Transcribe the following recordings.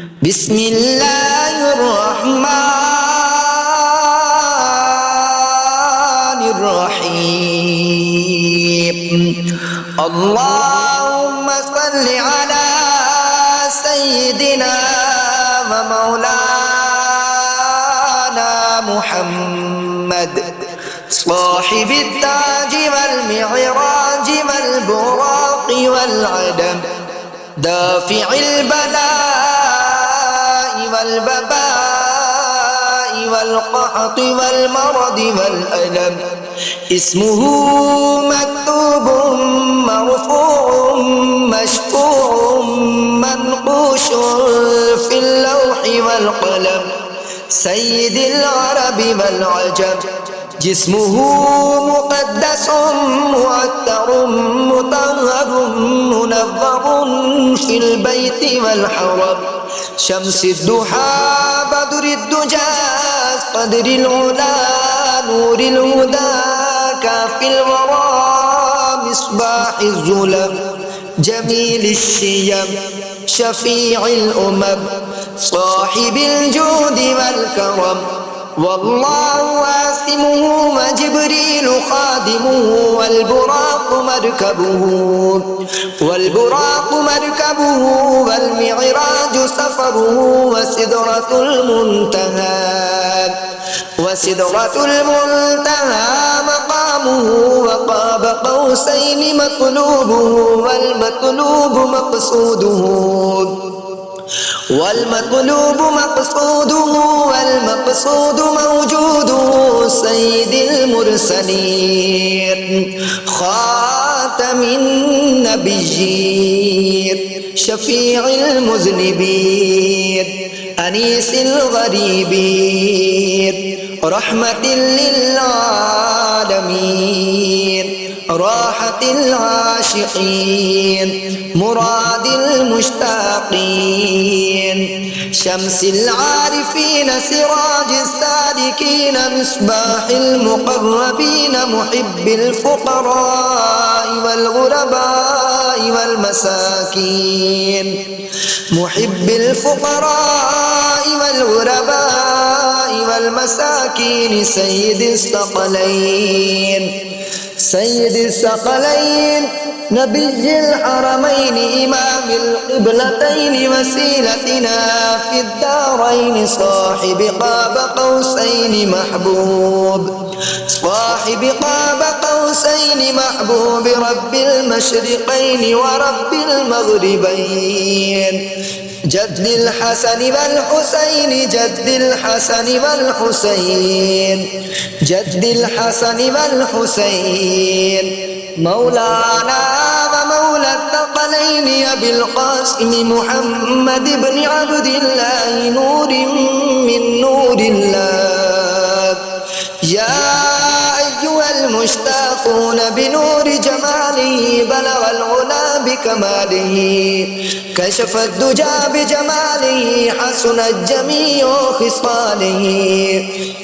بسم الله الرحمن الرحيم. اللهم صل على سيدنا ومولانا محمد صاحب التاج والمعراج والبراق والعدم، دافع البلاء والبباء والقحط والمرض والألم. اسمه مكتوب مرفوع مشفوع منقوش في اللوح والقلم. سيد العرب والعجم، جسمه مقدس معطر مطهر منور في البيت والحرم. شمس الضحى بدر الدجى قدر العلا نور الهدى كافي الورى مصباح الظلم. جميل الشيم شفيع الأمم صاحب الجود والكرم. والله واسمه وجبريل خادمه والبراق مركبه والمعراج سفره وسدرة المنتهى مقامه وقاب قوسين مطلوبه والمقصود موجوده. سيد المرسلين خاتم النبيين شفيع المذنبين أنيس الغريبين رحمة للعالمين راحة العاشقين مراد المشتاقين. شمس العارفين سراج السالكين مصباح المقربين محب الفقراء والغرباء والمساكين. محب الفقراء والغرباء والمساكين. سيد الثقلين نبي الحرمين إمام القبلتين وسيلتنا في الدارين. صاحب قاب قوسين محبوب رب المشرقين ورب المغربين. جد الحسن والحسين مولانا ومولى الثقلين أبي القاسم محمد بن عبد الله نور من نور الله. يا أيها المشتاقون بنور جماله بلغ العلا بكماله كشف الدجى بجماله حسنت جميع خصاله.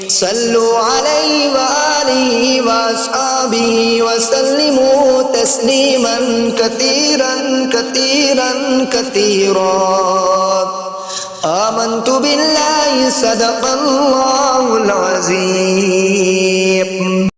صلوا عليه وآله وأصحابه وسلموا تسليما كثيرا كثيرا كثيرا. آمنت بالله صدق الله العظيم.